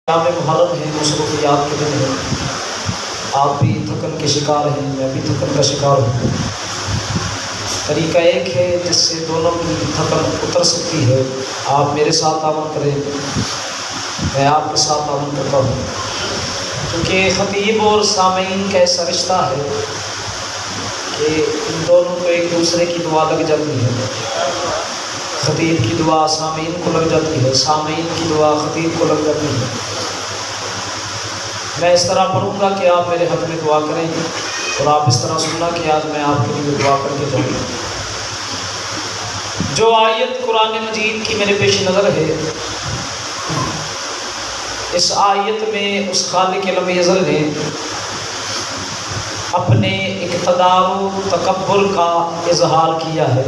جام محرم ہے، مصروفیات کے دن ہے، آپ بھی تھکن کے شکار ہیں، میں بھی تھکن کا شکار ہوں۔ طریقہ ایک ہے جس سے دونوں کی تھکن اتر سکتی ہے، آپ میرے ساتھ تعاون کریں، میں آپ کے ساتھ تعاون کرتا ہوں، کیونکہ خطیب اور سامعین کا ایسا رشتہ ہے کہ ان دونوں کو ایک دوسرے کی دعا لگ جاتی ہے۔ خطیب کی دعا سامعین کو لگ جاتی ہے، سامعین کی دعا خطیب کو لگ جاتی ہے۔ میں اس طرح پڑھوں گا کہ آپ میرے حق میں دعا کریں گے، اور آپ اس طرح سننا کہ آج میں آپ کے لیے دعا کر کے جاؤں گا۔ جو آیت قرآن مجید کی میرے پیش نظر ہے، اس آیت میں اس خالق لم یزل نے اپنے اقتدار و تکبر کا اظہار کیا ہے۔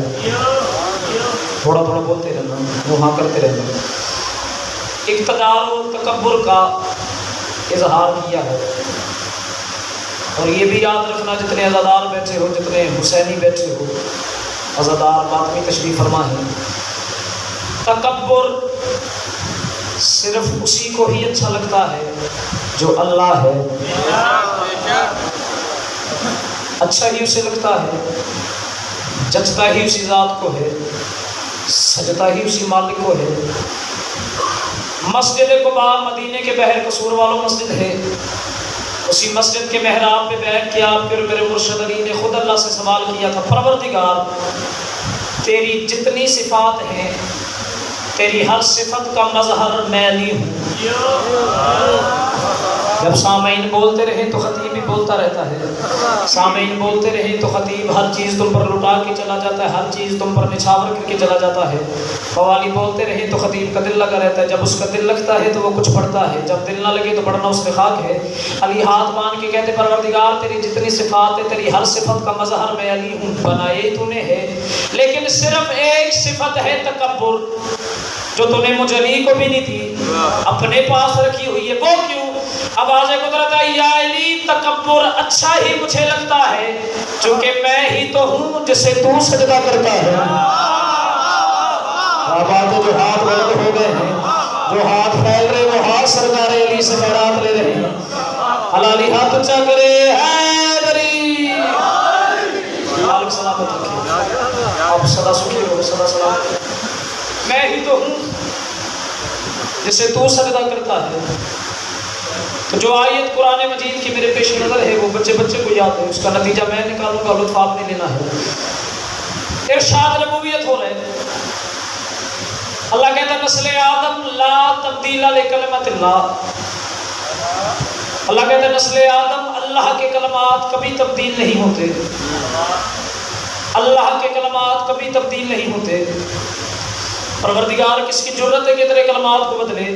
تھوڑا تھوڑا بولتے رہنا، وہاں کرتے رہنا۔ اقتدار و تکبر کا اظہار کیا ہے، اور یہ بھی یاد رکھنا جتنے عزادار بیٹھے ہو، جتنے حسینی بیٹھے ہو، عزادار باطنی تشریف فرما ہے، تکبر صرف اسی کو ہی اچھا لگتا ہے جو اللہ ہے، اچھا ہی اسے لگتا ہے، جچتا ہی اسی ذات کو ہے، سجتا ہی اسی مالک کو ہے۔ مسجد قباء مدینے کے بحر قصور والوں مسجد ہے، اسی مسجد کے محراب پہ بیٹھ کے آپ کے اور میرے مرشد علی نے خود اللہ سے سوال کیا تھا، پروردگار تیری جتنی صفات ہیں، تیری ہر صفت کا مظہر میں علی ہوں۔ جب سامعین بولتے رہے تو خطیب بھی بولتا رہتا ہے، سامعین بولتے رہے تو خطیب ہر چیز تم پر لٹا کے چلا جاتا ہے، ہر چیز تم پر نچھاور کر کے چلا جاتا ہے۔ قوالی بولتے رہے تو خطیب کا دل لگا رہتا ہے، جب اس کا دل لگتا ہے تو وہ کچھ پڑھتا ہے، جب دل نہ لگے تو پڑھنا اس میں خاک ہے۔ علی ہاتھ مان کے کہتے پروردگار تیری جتنی صفات ہے، تیری ہر صفت کا مظہر میں علی ہوں، بنائے تو نے ہے، لیکن صرف ایک صفت ہے تکبر، جو تو نے مجھ علی کو بھی نہیں تھی، اپنے پاس رکھی ہوئی ہے۔ وہ کیوں؟ آواز قدرت ہے، یا علی تکبر اچھا ہی مجھے لگتا ہے، چونکہ میں ہی تو ہوں جسے تو سجدہ کرتا ہے۔ آباد جو ہاتھ بلند ہو گئے ہیں، جو ہاتھ پھیل رہے وہ ہاتھ سرکار علی سے خیرات لے رہے ہیں۔ حلالی ہاتھ اونچا کرے، حیدری مالک سلامت رکھے، آپ سدا سکھی ہو، سدا سلامت۔ میں ہی تو ہوں جسے تو سجدہ کرتا ہے۔ تو جو آیت قرآن مجید کی میرے پیش نظر ہے وہ بچے بچے کو یاد ہے، اس کا نتیجہ میں نکالوں گا، لطف آپ نے لینا ہے۔ ارشاد ربوبیت ہو رہے، اللہ کہتا ہے نسل آدم لا تبدیل لکلمت اللہ، اللہ کہتا ہے نسل آدم اللہ کے کلمات کبھی تبدیل نہیں ہوتے، اللہ کے کلمات کبھی تبدیل نہیں ہوتے۔ پروردگار کس کی جرت ہے کہ تیرے کلمات کو بدلے؟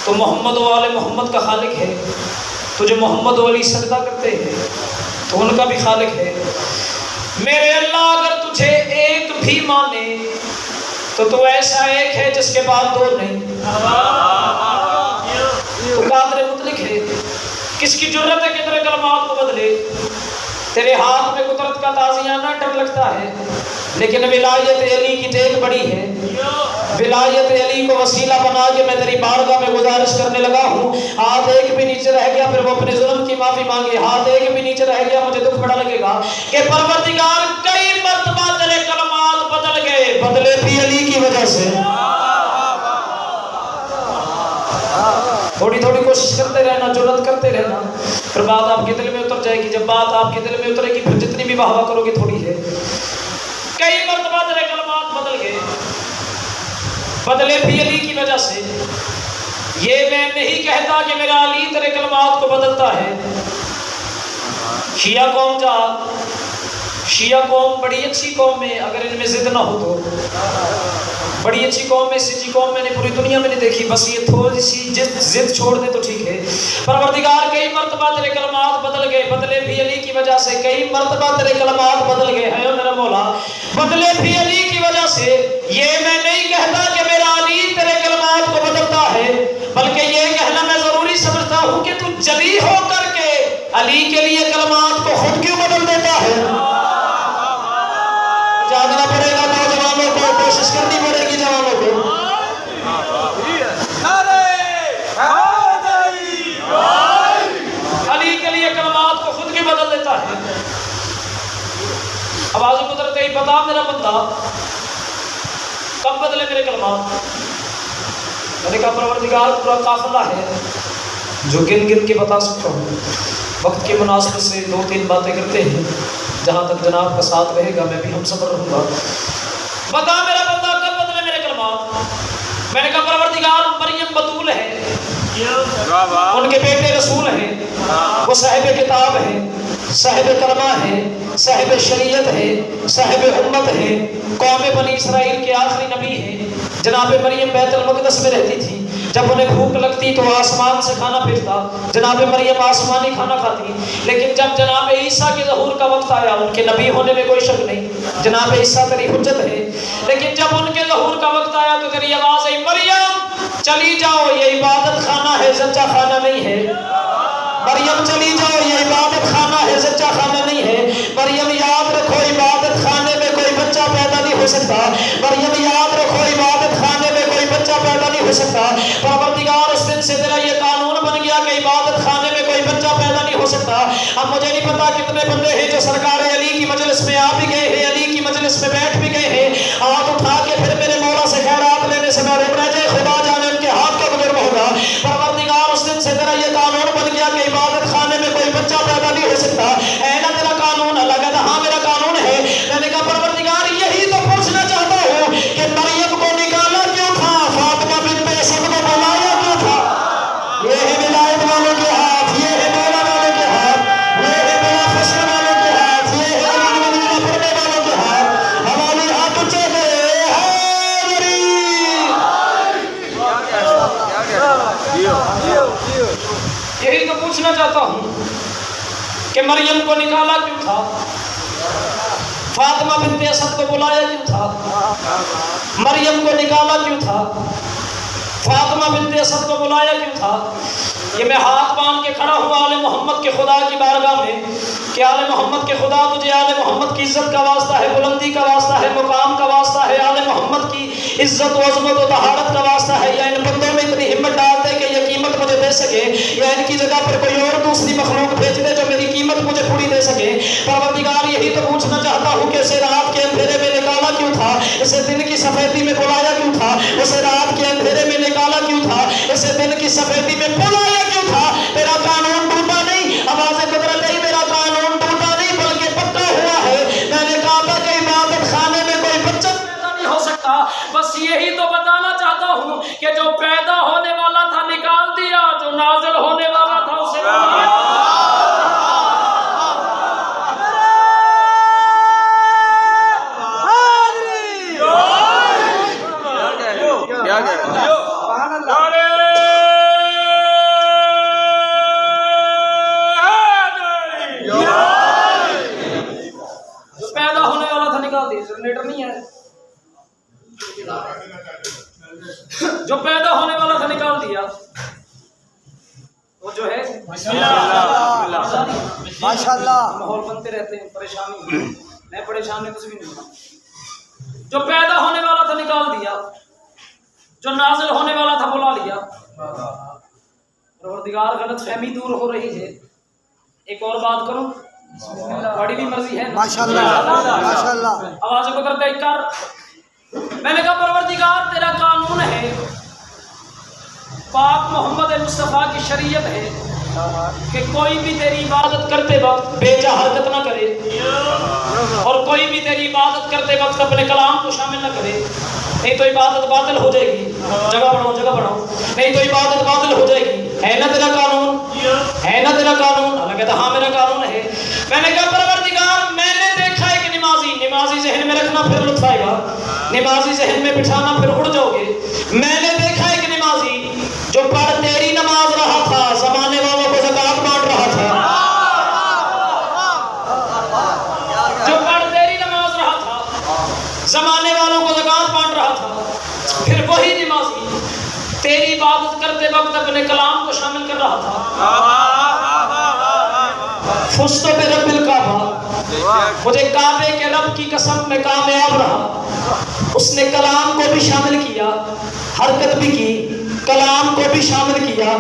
تو محمد و آل محمد کا خالق ہے، تو جو محمد و علی سجدہ کرتے ہیں تو ان کا بھی خالق ہے۔ میرے اللہ اگر تجھے ایک بھی مانے تو ایسا ایک ہے جس کے بعد دو نہیں، تو قادر مطلق ہے، کس کی جرت ہے کہ تیرے کلمات کو بدلے؟ تیرے ہاتھ میں قدرت کا تازیانہ ڈر لگتا ہے، لیکن ولایت علی کی ٹیک بڑی ہے۔ ولایت علی کو وسیلہ بنا کے میں تیری بارگاہ میں گزارش کرنے لگا ہوں، ہاتھ ایک بھی نیچے رہ گیا پھر وہ اپنے ظلم کی معافی مانگے، ہاتھ ایک بھی نیچے رہ گیا مجھے دکھ بڑا لگے گا کہ پروردگار کئی مرتبہ تیرے کلمات بدل گئے، بدلے بھی علی کی وجہ سے۔ تھوڑی تھوڑی کوشش کرتے رہنا، جرات کرتے رہنا، پھر بات آپ کے دل میں اتر جائے گی۔ جب بات آپ کے دل میں اترے گی پھر جتنی بھی واہ واہ کرو گے تھوڑی ہے۔ کئی مرتبہ تیرے کلمات بدل گئے، بدلے بھی علی کی وجہ سے۔ یہ میں نہیں کہتا کہ میرا علی تیرے کلمات کو بدلتا ہے۔ شیعہ قوم جا، شیعہ قوم بڑی اچھی قوم ہے، اگر ان میں ضد نہ ہو تو بڑی اچھی قوم ہے، سچی قوم میں نے پوری دنیا میں نہیں دیکھی، بس یہ تھوڑی سی ضد چھوڑ دے تو ٹھیک ہے۔ پروردگار کئی مرتبہ تیرے کلمات بدل گئے، بدلے بھی علی کی وجہ سے۔ کئی مرتبہ تیرے کلمات بدل گئے ہیں میرا مولا، بدلے بھی علی کی وجہ سے۔ یہ میں نہیں کہتا کہ میرا علی تیرے کلمات کو بدلتا ہے، بلکہ یہ کہنا میں ضروری سمجھتا ہوں کہ تو جلی ہو کر کے علی کے لیے کلمات کو خود کیوں بدل دیتا ہے؟ جاگنا پڑے گا نوجوانوں کو، کوشش کرنی پڑے گی جوانوں کو۔ بتا میرا بندہ کب بدلے میرے کلمات؟ میں نے کہا پروردگار پورا قافلہ ہے جو گن گن کے بتا سکتا ہوں، وقت کی مناسبت سے 2-3 باتیں کرتے ہیں، جہاں تک جناب کا ساتھ رہے گا میں بھی ہم صبر رہوں گا۔ بتا میرا بندہ کب بدلے میرے کلمات؟ میں نے کہا پروردگار مریم بطول ہے، ان کے بیٹے رسول ہیں، وہ صاحب کتاب ہیں، صاحب کلمہ ہے، صاحب شریعت ہے، صاحب امت ہے، قوم بنی اسرائیل کے آخری نبی ہیں۔ جناب مریم بیت المقدس میں رہتی تھی، جب انہیں بھوک لگتی تو آسمان سے کھانا بھیجتا، جناب مریم آسمانی کھانا کھاتی، لیکن جب جناب عیسیٰ کے ظہور کا وقت آیا، ان کے نبی ہونے میں کوئی شک نہیں، جناب عیسیٰ تیری حجت ہے، لیکن جب ان کے ظہور کا وقت آیا تو تیری آواز آئی مریم چلی جاؤ یہ عبادت خانہ ہے زچہ خانہ نہیں ہے، مریم چلی جاؤ یہ عبادت خانہ ہے زچہ خانہ نہیں ہے، مریم یاد رکھو عبادت خانے میں کوئی بچہ پیدا نہیں ہو سکتا، مریم یاد رکھو عبادت خانے میں کوئی بچہ پیدا نہیں ہو سکتا۔ پروردگار اس دن سے تیرا یہ قانون بن گیا کہ عبادت خانے میں کوئی بچہ پیدا نہیں ہو سکتا۔ اب مجھے نہیں پتا کتنے بندے ہیں جو سرکار علی کی مجلس میں آ بھی گئے ہیں، علی کی مجلس میں بیٹھ بھی گئے ہیں، ہاتھ اٹھا کے پھر میرے مولا سے خیرات لینے سے میں رک رہ جائے، خدا جانے ان کے ہاتھ کا جرم ہوگا۔ پروردگار اس دن سے تیرا یہ قانون بن گیا کہ عبادت خانے میں کوئی بچہ پیدا نہیں ہو سکتا، ہے نا تیرا قانون؟ اللہ کہتا ہاں میرا قانون ہے۔ میں نے کہا پروردگار یہی تو پوچھنا چاہتا ہوں کہ مریم کو نکالا کیوں تھا، فاطمہ بنت اسد کو بلایا کیوں تھا؟ یہ ہے ولایت والوں کے ہاتھ، یہ ہے مولا والوں کے ہاتھ، یہ ہے بلا فصل والوں کے ہاتھ، یہ ہے علی مدینہ پڑھنے والوں کے ہاتھ۔ ہماری ہاتھ اونچے کرے یہی تو پوچھنا چاہتا ہوں کہ مریم کو نکالا کیوں تھا، فاطمہ بنت اسد کو بلایا کیوں تھا، مریم کو نکالا کیوں تھا، فاطمہ بنت اسد کو بلایا کیوں تھا؟ یہ میں ہاتھ باندھ کے کھڑا ہوا آل محمد کے خدا کی بارگاہ میں کہ آل محمد کے خدا تجھے آل محمد کی عزت کا واسطہ ہے، بلندی کا واسطہ ہے، مقام کا واسطہ ہے، آل محمد کی عزت و عظمت و طہارت کا واسطہ ہے، یا ان بندوں میں اتنی ہمت ڈال دے کہ یہ قیمت مجھے دے سکے، یا ان کی جگہ پر کوئی اور دوسری مخلوق بھیج دے جو میری قیمت مجھے پوری دے سکے۔ پروردگار یہی تو پوچھنا چاہتا ہوں کہ اسے رات کے اندھیرے میں نکالا کیوں تھا، اسے دن کی سفیدی میں بلایا کیوں تھا، اسے رات کے اندھیرے میں نکالا کیوں تھا، اسے دن کی سفیدی میں بلایا کیوں تھا؟ تیرا قانون ٹوٹا نہیں، آواز قدرت نہیں، میرا قانون ٹوٹا نہیں بلکہ پکا ہوا ہے۔ میں نے کہا تھا کہ عبادت خانے میں کوئی بچہ پیدا نہیں ہو سکتا، بس یہی تو بتانا چاہتا ہوں کہ جو پیدا ہونے والا تھا نکال دیا، جو نازل ہونے والا تھا اسے جنریٹر نہیں ہے، جو پیدا ہونے والا تھا نکال دیا، وہ جو ہے ماشاءاللہ ماحول بنتے رہتے ہیں، پریشانی میں پریشان میں کچھ بھی نہیں ہوں۔ جو پیدا ہونے والا تھا نکال دیا، جو نازل ہونے والا تھا بلا لیا۔ پروردگار غلط فہمی دور ہو رہی ہے۔ ایک اور بات کروں، بڑی بھی مرضی ہے ماشاءاللہ ماشاءاللہ، آواز کو کرتے کر۔ میں نے کہا پروردگار تیرا قانون ہے، پاک محمد مصطفیٰ کی شریعت ہے کہ کوئی بھی تیری عبادت کرتے وقت بے جا حرکت نہ کرے، اور کوئی بھی تیری عبادت کرتے وقت اپنے کلام کو شامل نہ کرے، نہیں تو عبادت باطل ہو جائے گی۔ جگہ بڑھاؤ، نہیں تو عبادت باطل ہو جائے گی۔ ہے نا تیرا قانون، ہے نا تیرا قانون؟ اللہ کہتا ہاں میرا قانون ہے۔ میں نے کہا پروردگار میں نے دیکھا ہے کہ نمازی ذہن میں رکھنا پھر لطف آئے گا، نمازی ذہن میں بٹھانا پھر اڑ جاؤ گے۔ میں نے دیکھا ہے کہ نمازی جو پڑھ تیری نماز رہا تھا زمانے والوں کو زکات بانٹ رہا تھا، جو پڑھ تیری نماز رہا تھا زمانے والوں کو زکات بانٹ رہا تھا، پھر وہی نمازی تیری عبادت کرتے وقت اپنے کلام کو شامل کر رہا تھا۔ فستو پہ رب الکعبہ، مجھے کعبے کے رب کی قسم میں کامیاب رہا۔ اس نے کلام کو بھی شامل کیا، حرکت بھی کی، کلام کو بھی شامل کیا،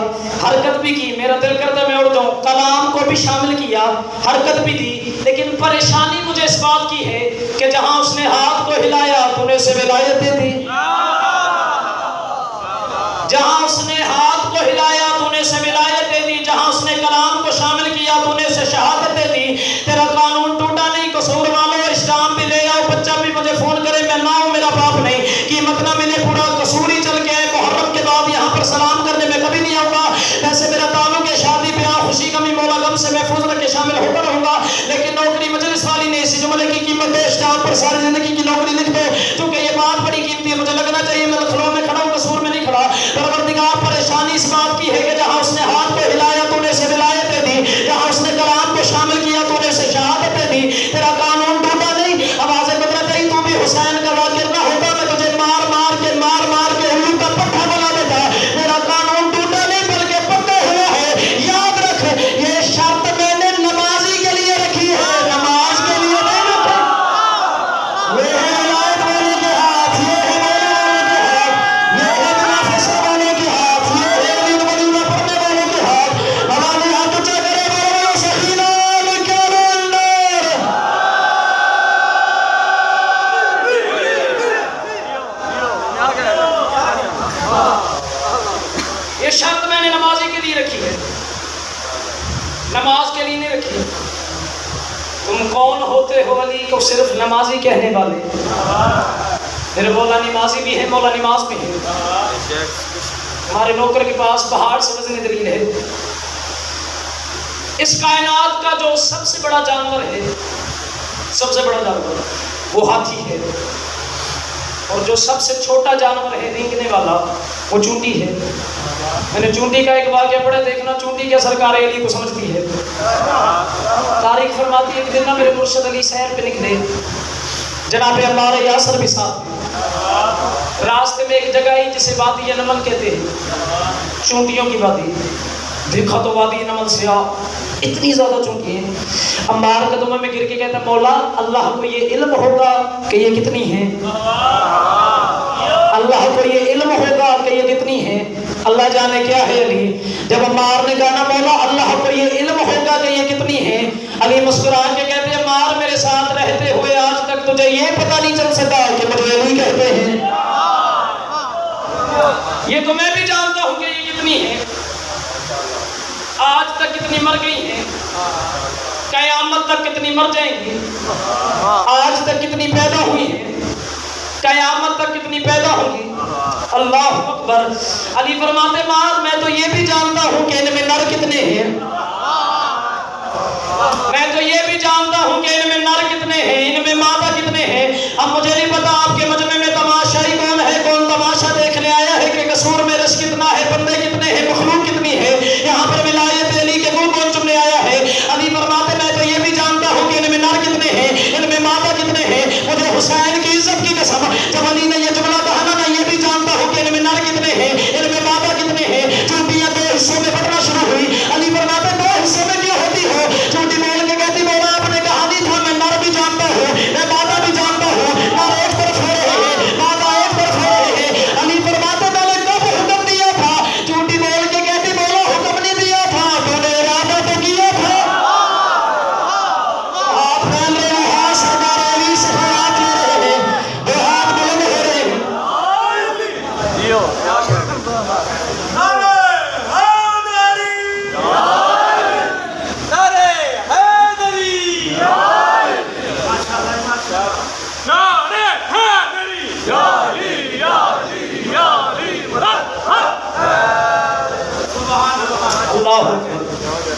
حرکت بھی کی. میرا دل کرتا میں اڑ جاؤں. کلام کو بھی شامل کیا، حرکت بھی دی، لیکن پریشانی مجھے اس بات کی ہے کہ جہاں اس نے ہاتھ کو ہلایا تو نے اسے ولایت دے دی. جہاں اس نے ہاتھ کو ہلایا تو نے اسے ولایت دے دی. جہاں اس نے کلام کو شامل کیا تو نے اسے شہادت دے دی. تیرا قانون ٹوٹا نہیں. قصور والو اسلام بھی لے آؤ. بچہ بھی مجھے فون کرے، میں نہ ہوں، میرا باپ نہیں، قیمت نہ ملے، پورا قصور ہی چل کے آئے. محرم کے بعد یہاں پر سلام کرنے میں کبھی نہیں آؤں گا. ویسے میرا تعلق ہے شادی بیاہ خوشی غمی مولا غم سے محفوظ رکھ کے شامل ہوتا رہوں گا. لیکن نوکری مجلس والی نے اسی جملے کی قیمت ہے اسٹاف پر ساری زندگی کی نوکری لکھ دو، کیونکہ یہ بات بڑی قیمتی ہے. مجھے لگنا چاہیے میں لکھنؤ میں کھڑا ہوں، قصور میں نہیں کھڑا. پروردگار پریشانی اس بات کی ہے کہ جہاں اس نے ہاتھ کو ہلایا تو نے اسے ولایت دے دی. جہاں اس نے کلام کو شامل کیا تو نے اسے شہادت دے دی. تیرا قانون ٹوٹا نہیں. آواز قدرت ہے تو بھی حسین کا واقعہ نہ ہوتا میں تجھے مار مار کے الو کا پٹھا بنا دیتا. میرا قانون ٹوٹا نہیں بلکہ پکا ہوا ہے. یاد رکھ یہ شرط میں نے نمازی کے لیے رکھی ہے، نماز کے لیے نہیں رکھی. یہ ہے ولایت والے کے ہاتھ، یہ ہے مولا والے کے ہاتھ، یہ ہے منافس والے کے ہاتھ، یہ ہے علم وجودہ پڑھنے والے کے ہاتھ. ہمارے ہاتھ اونچا کرے بولو سخینہ لکھل النار. یہ شرط میں نے نمازی کے لیے رکھی ہے، نماز کے لیے نہیں رکھی. تم کون ہوتے ہو علی کو صرف نمازی کہنے والے؟ میرے مولا نمازی بھی ہے، مولا نماز بھی ہے. ہمارے نوکر کے پاس پہاڑ سے وزن دلیل ہے. اس کائنات کا جو سب سے بڑا جانور ہے، سب سے بڑا جانور وہ ہاتھی ہے، اور جو سب سے چھوٹا جانور ہے رینگنے والا وہ چونٹی ہے. میں نے چونٹی کا ایک واقعہ پڑھا، دیکھنا چونٹی کیا سرکار علی کو سمجھتی ہے. تاریخ فرماتی ہے ایک دن نہ میرے مرشد علی سیر پہ نکلے، جناب عمار یاسر بھی ساتھ میں. راستے میں ایک جگہ ہی جسے وادی نمل کہتے ہیں، چونٹیوں کی وادی. دیکھا تو وادی نمل سے اتنی زیادہ چونٹی ہیں. عمار قدموں میں گر کے کہتا مولا اللہ کو یہ علم ہوگا کہ یہ کتنی ہیں، اللہ کو یہ علم ہوگا کہ یہ کتنی ہیں. اللہ جانے کیا ہے علی. جب عمار نے کہا نا مولا اللہ کو یہ علم ہوگا کہ یہ کتنی ہیں، علی مسکرا کے کہتے عمار میرے ساتھ رہتے ہوئے آج تک تجھے یہ پتہ نہیں چل سکا کہ مجھے علی کہتے ہیں. یہ تو میں بھی جانتا ہوں کہ یہ کتنی ہیں. آج تک کتنی مر گئی ہیں، قیامت تک کتنی مر جائیں گی. آج تک کتنی پیدا ہوئی ہیں، قیامت تک کتنی پیدا ہوگی. اللہ اکبر. علی فرماتے مار میں تو یہ بھی جانتا ہوں کہ ان میں نر کتنے ہیں، میں تو یہ بھی جانتا ہوں کہ ان میں نر کتنے ہیں، ان میں مادہ کتنے ہیں. اب مجھے نہیں پتا آپ کے مجمع میں تماشائی کون ہے، کون تماشا دیکھنے آیا ہے کہ قصور میں رش کتنا ہے، بندے کتنے ہیں، مخلوق کتنی ہے. یہاں پر ولایت علی کے منہ کون چننے آیا ہے. علی فرماتے میں تو یہ بھی جانتا ہوں کہ ان میں نر کتنے ہیں، ان میں مادہ کتنے ہیں. مجھے حسین کی عزت کی قسم جب علی نے یہ جملہ کہا نا میں یہ بھی جانتا ہوں کہ ان میں نر کتنے ہیں، ان میں مادہ کتنے ہیں. چونٹیاں دو حصوں میں بٹنا شروع ہوئی. علی فرماتے دو حصوں میں کیوں ہوتی ہو. چونٹی بول کے کہتی مولا آپ نے کہا نہیں تھا میں نر بھی جانتا ہوں میں مادہ بھی جانتا ہوں. نر ایک طرف ہو رہے ہیں، مادہ ایک طرف ہو رہے ہیں. علی فرماتے میں نے کب حکم دیا تھا. چونٹی بول کے کہتی مولا حکم نہیں دیا تھا، تو نے ارادہ تو کیا تھا. ہاتھ پھیل رہے ہیں، ہاتھ سرکار علی سے ہاتھ لے رہے ہیں، دو ہاتھ بلند ہو رہے ہیں.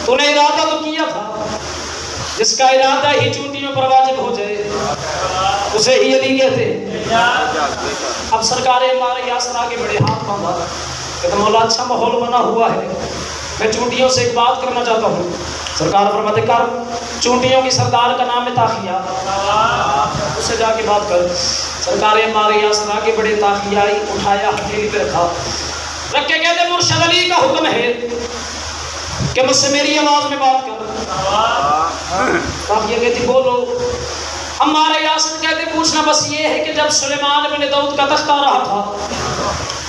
تو نے ارادہ تو کیا تھا. جس کا ارادہ ہی چونٹیوں پر واجب ہو جائے اسے ہی علی کہتے. اب سرکار عمار یاسر آگے بڑے، ہاتھ باندھا، کہتے مولا اچھا ماحول بنا ہوا ہے، میں چونٹیوں سے ایک بات کرنا چاہتا ہوں. سرکار فرماتے کر. چونٹیوں کی سردار کا نام ہے تاخیہ، اسے جا کے بات کر. سرکار عمار یاسر آگے بڑے، تاخیہ آئی، اٹھایا، ہتھیلی پہ رکھا، رکھ کے کہتے مرشد علی کا حکم ہے کہ مجھ سے میری آواز میں بات کر. تاخیہ کہتی بولو. عمار یاسر کہتے پوچھنا بس یہ ہے کہ جب سلیمان بن داؤد کا تخت آ رہا تھا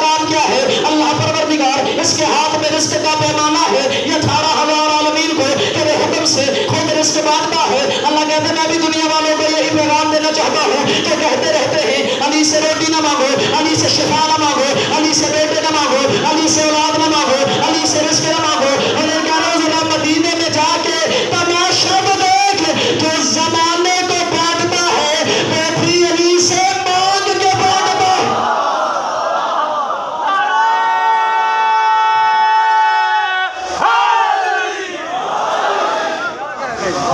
کام کیا ہے؟ اللہ پروردگار اس کے ہاتھ میں رزق کا پیمانہ ہے، یہ 18,000 عالمین کو تیرے حکم سے خود رزق بانٹتا ہے۔ اللہ کہتے ہیں میں بھی دنیا والوں کو یہی پیغام دینا چاہتا ہوں کہ کہتے رہتے ہیں علی سے روٹی نہ مانگو، علی سے شفا نہ مانگو، علی سے بیٹے نہ مانگو، علی سے اولاد نہ مانگو، علی سے رزق نہ مانگو، اور ان کا ذرا مدینے میں جا کے تماشا دیکھ جو زمانے کو بانٹتا ہے وہ بھی علی سے مانگ کے بانٹتا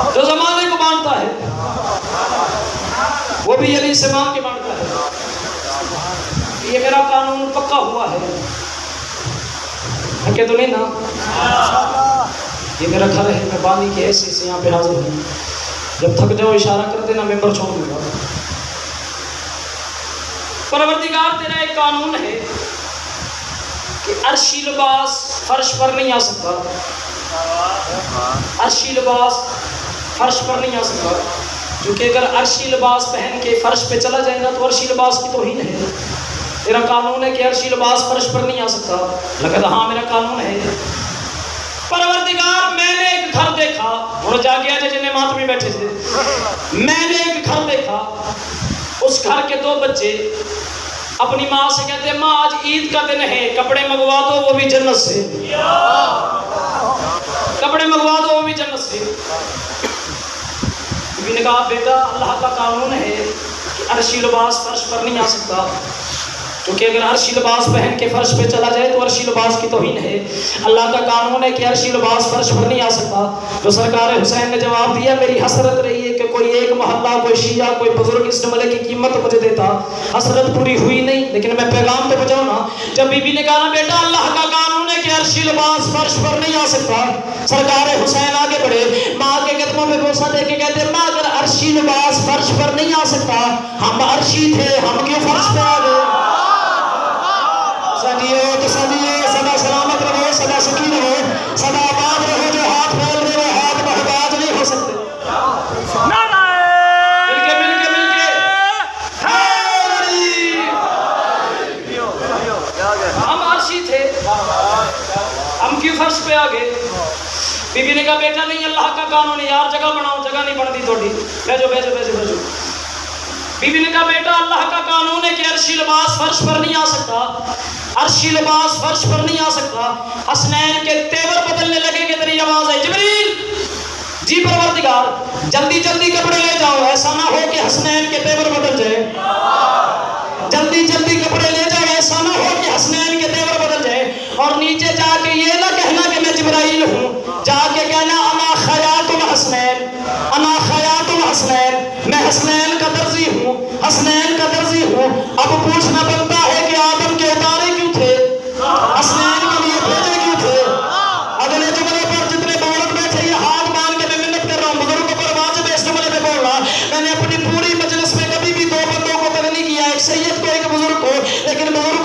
ہے۔ جو زمانے کو بانٹتا ہے وہ بھی علی سے مانگ کے بانٹتا ہے۔ یہ میرا قانون پکا ہوا ہے کہ تو نہیں نا؟ یہ میرا گھر ہے، میں بانی کی حیثیت سے یہاں پہ حاضر ہوں۔ جب تھک جاؤ اشارہ کر دینا، ممبر چھوڑ دوں گا۔ پروردگار تیرا ایک قانون ہے کہ عرشی لباس فرش پر نہیں آ سکتا، عرشی لباس فرش پر نہیں آ سکتا، کیونکہ اگر عرشی لباس پہن کے فرش پہ چلا جائے گا تو عرشی لباس کی توہین ہے۔ تیرا قانون ہے کہ عرشی لباس فرش پر نہیں آ سکتا۔ لگتا ہاں میرا قانون ہے۔ پروردگار میں نے ایک گھر دیکھا، اور جاگے آج جنہیں مات میں بیٹھے تھے، میں نے ایک گھر دیکھا، اس گھر کے 2 بچے اپنی ماں سے کہتے ہیں ماں آج عید کا دن ہے، کپڑے منگوا دو وہ بھی جنت سے، کپڑے منگوا دو وہ بھی جنت سے۔ بیوی نے کہا بیٹا اللہ کا قانون ہے کہ عرشی لباس فرش پر نہیں آ سکتا، کیونکہ اگر عرشی لباس پہن کے فرش پہ چلا جائے تو عرشی لباس کی توہین ہے۔ اللہ کا قانون ہے کہ عرشی لباس فرش پر نہیں آ سکتا۔ جو سرکار حسین نے جواب دیا میری حسرت رہی ہے کہ کوئی ایک محلہ، کوئی شیعہ، کوئی بزرگ اس جملے کی قیمت مجھے دیتا، حسرت پوری ہوئی نہیں، لیکن میں پیغام تو پہنچاؤں نا۔ جب بی بی نے کہا نا بیٹا اللہ کا قانون ہے کہ عرشی لباس فرش پر نہیں آ سکتا، سرکار حسین آگے بڑھے، ماں کے قدموں میں بوسہ دے کے کہتے ہیں ماں اگر عرشی لباس فرش پر نہیں آ سکتا، ہم عرشی تھے، ہم کیوں فرش پہ آ گئے؟ سدا سلامت رہو، سدا سکی رہو، سدا آباد رہو، جو ہاتھ پھیل رہے وہ ہاتھ محتاج نہیں ہو سکتے۔ ہم عرشی تھے، ہم کیوں فرش پہ آ گئے؟ بی بی نے کہا بیٹا نہیں اللہ کا قانون ہے یار، جگہ بناؤ، جگہ نہیں بنتی تھوڑی، بھیجو بھیجو بھیجو بھیجو۔ بی بی نے کہا بیٹا اللہ کا قانون ہے کہ عرشی لباس فرش پر نہیں آ سکتا، عرشی لباس فرش پر نہیں آ سکتا۔ حسنین کے تیور بدلنے لگے کہ تیری آواز ہے جبریل، جی پروردگار جلدی جلدی کپڑے لے جاؤ، ایسا نہ ہو کہ حسنین کے تیور بدل جائے، جلدی جلدی کپڑے لے جاؤ، ایسا نہ ہو کہ حسنین کے تیور بدل جائے، اور نیچے جا کے یہ نہ کہنا کہ میں جبرائیل ہوں، جا کے کہنا انا خیات الحسنین، انا خیات الحسنین، میں حسنین کا درزی ہوں، حسنین کا درزی ہوں۔ اب پوچھنا بنتا ہے کہ آدم کے اتارے کیوں تھے، حسنین کے لیے بھیجے کیوں تھے؟ اگلے جملے پر جتنے بولت بیٹھے یہ ہاتھ مان کے میں منت کر رہا ہوں، بزرگوں پر واجب ہے اس جملے پہ بولنا۔ میں نے اپنی پوری مجلس میں کبھی بھی 2 بندوں کو قتل نہیں کیا، ایک سید کو ایک بزرگ کو، لیکن بزرگ